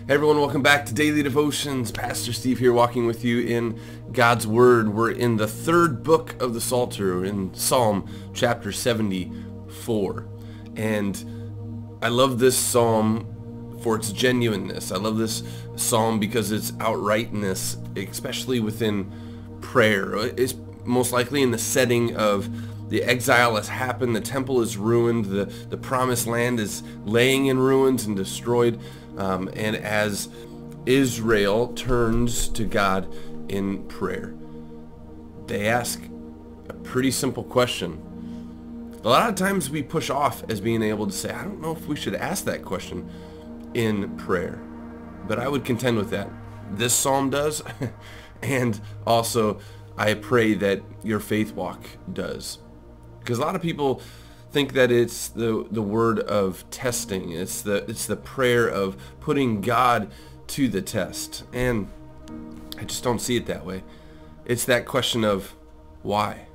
Hey everyone, welcome back to Daily Devotions. Pastor Steve here walking with you in God's Word. We're in the third book of the Psalter, in Psalm chapter 74. And I love this psalm for its genuineness. I love this psalm because it's outrightness, especially within prayer. It's most likely in the setting of the exile has happened, the temple is ruined, the promised land is laying in ruins and destroyed. And as Israel turns to God in prayer, they ask a pretty simple question. A lot of times we push off as being able to say, I don't know if we should ask that question in prayer. But I would contend with that. This psalm does, and also I pray that your faith walk does. Because a lot of people think that it's the word of testing. It's the prayer of putting God to the test. And I just don't see it that way. It's that question of why?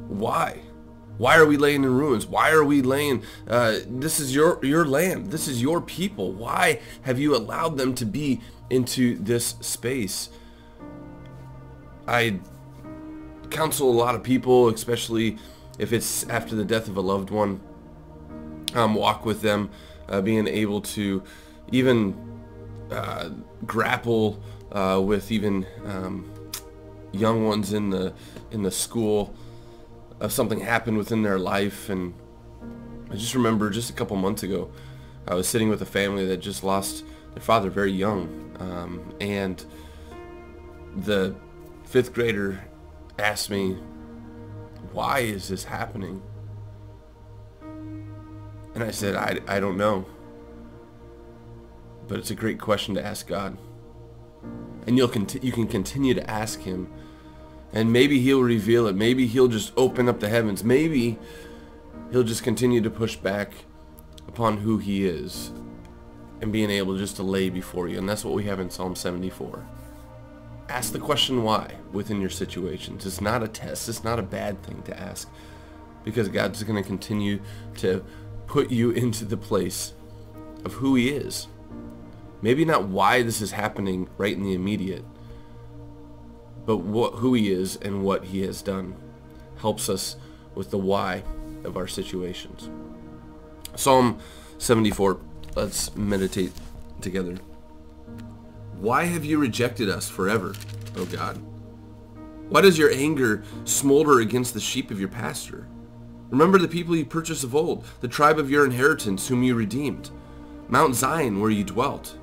Why? Why are we laying in ruins? Why are we laying, this is your land. This is your people. Why have you allowed them to be into this space? I counsel a lot of people, especially if it's after the death of a loved one, walk with them, being able to even grapple with even young ones in the school. Something happened within their life, and I just remember just a couple months ago, I was sitting with a family that just lost their father very young, and the fifth grader asked me, why is this happening? And I said, I don't know. But it's a great question to ask God. And you can continue to ask him. And maybe he'll reveal it. Maybe he'll just open up the heavens. Maybe he'll just continue to push back upon who he is and being able just to lay before you. And that's what we have in Psalm 74. Ask the question why within your situations. It's not a test. It's not a bad thing to ask, because God's going to continue to put you into the place of who he is. Maybe not why this is happening right in the immediate, but who he is and what he has done helps us with the why of our situations. Psalm 74. Let's meditate together. Why have you rejected us forever, O God? Why does your anger smolder against the sheep of your pasture? Remember the people you purchased of old, the tribe of your inheritance whom you redeemed, Mount Zion where you dwelt.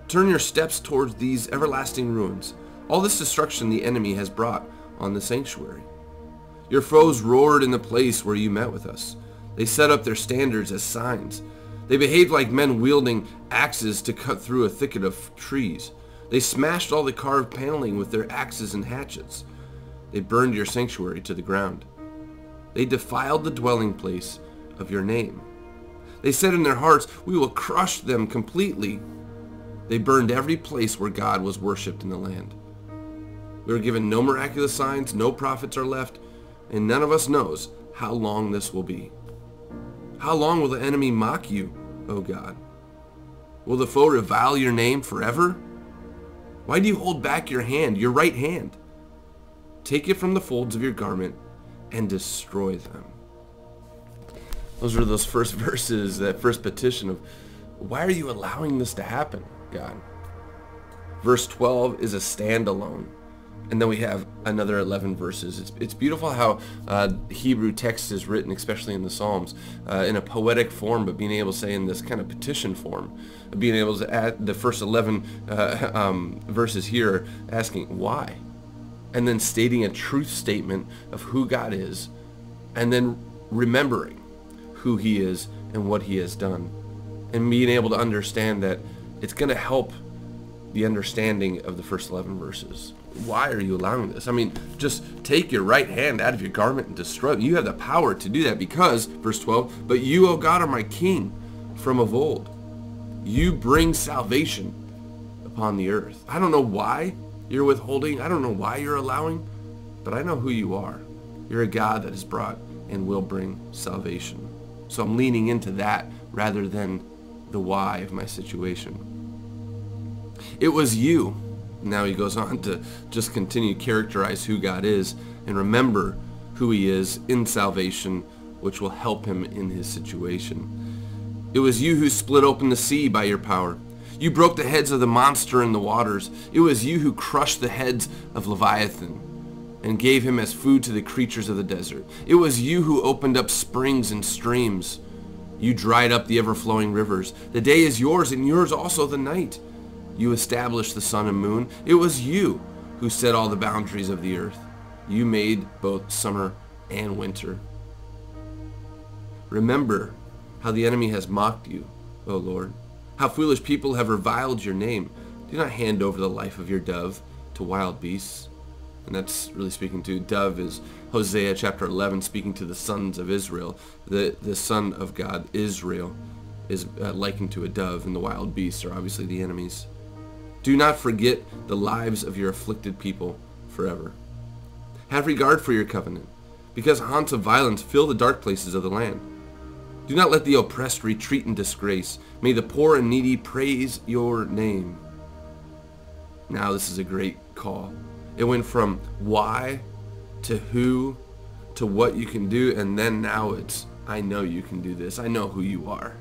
Turn your steps towards these everlasting ruins, all this destruction the enemy has brought on the sanctuary. Your foes roared in the place where you met with us. They set up their standards as signs. They behaved like men wielding axes to cut through a thicket of trees. They smashed all the carved paneling with their axes and hatchets. They burned your sanctuary to the ground. They defiled the dwelling place of your name. They said in their hearts, we will crush them completely. They burned every place where God was worshipped in the land. We were given no miraculous signs, no prophets are left, and none of us knows how long this will be. How long will the enemy mock you, O God? Will the foe revile your name forever? Why do you hold back your hand, your right hand? Take it from the folds of your garment and destroy them. Those are those first verses, that first petition of, why are you allowing this to happen, God? Verse 12 is a standalone. And then we have another 11 verses. It's beautiful how Hebrew text is written, especially in the Psalms, in a poetic form, but being able to say in this kind of petition form, being able to add the first 11 verses here, asking why, and then stating a truth statement of who God is, and then remembering who he is and what he has done, and being able to understand that it's going to help the understanding of the first 11 verses. Why are you allowing this? I mean, just take your right hand out of your garment and destroy it. You have the power to do that because, verse 12, but you, O God, are my king from of old. You bring salvation upon the earth. I don't know why you're withholding. I don't know why you're allowing, but I know who you are. You're a God that has brought and will bring salvation. So I'm leaning into that rather than the why of my situation. It was you. Now he goes on to just continue to characterize who God is and remember who he is in salvation, which will help him in his situation. It was you who split open the sea by your power. You broke the heads of the monster in the waters. It was you who crushed the heads of Leviathan and gave him as food to the creatures of the desert. It was you who opened up springs and streams. You dried up the ever-flowing rivers. The day is yours, and yours also the night. You established the sun and moon. It was you who set all the boundaries of the earth. You made both summer and winter. Remember how the enemy has mocked you, O Lord, how foolish people have reviled your name. Do not hand over the life of your dove to wild beasts. And that's really speaking to, dove is Hosea chapter 11, speaking to the sons of Israel. The son of God, Israel, is likened to a dove, and the wild beasts are obviously the enemies. Do not forget the lives of your afflicted people forever. Have regard for your covenant, because haunts of violence fill the dark places of the land. Do not let the oppressed retreat in disgrace. May the poor and needy praise your name. Now this is a great call. It went from why to who to what you can do, and then now it's, I know you can do this. I know who you are.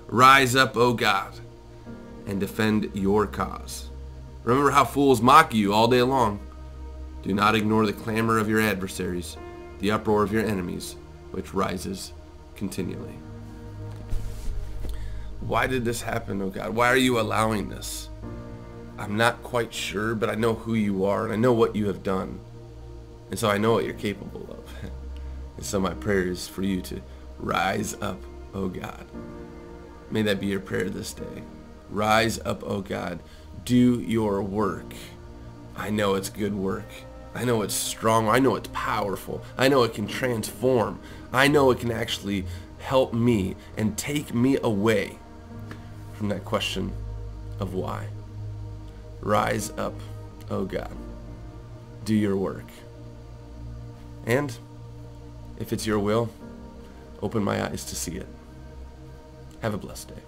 Rise up, O God, and defend your cause. Remember how fools mock you all day long. Do not ignore the clamor of your adversaries, the uproar of your enemies, which rises continually. Why did this happen, oh God? Why are you allowing this? I'm not quite sure, but I know who you are, and I know what you have done. And so I know what you're capable of. And so my prayer is for you to rise up, oh God. May that be your prayer this day. Rise up, oh God. Do your work. I know it's good work. I know it's strong. I know it's powerful. I know it can transform. I know it can actually help me and take me away from that question of why. Rise up, oh God. Do your work. And if it's your will, open my eyes to see it. Have a blessed day.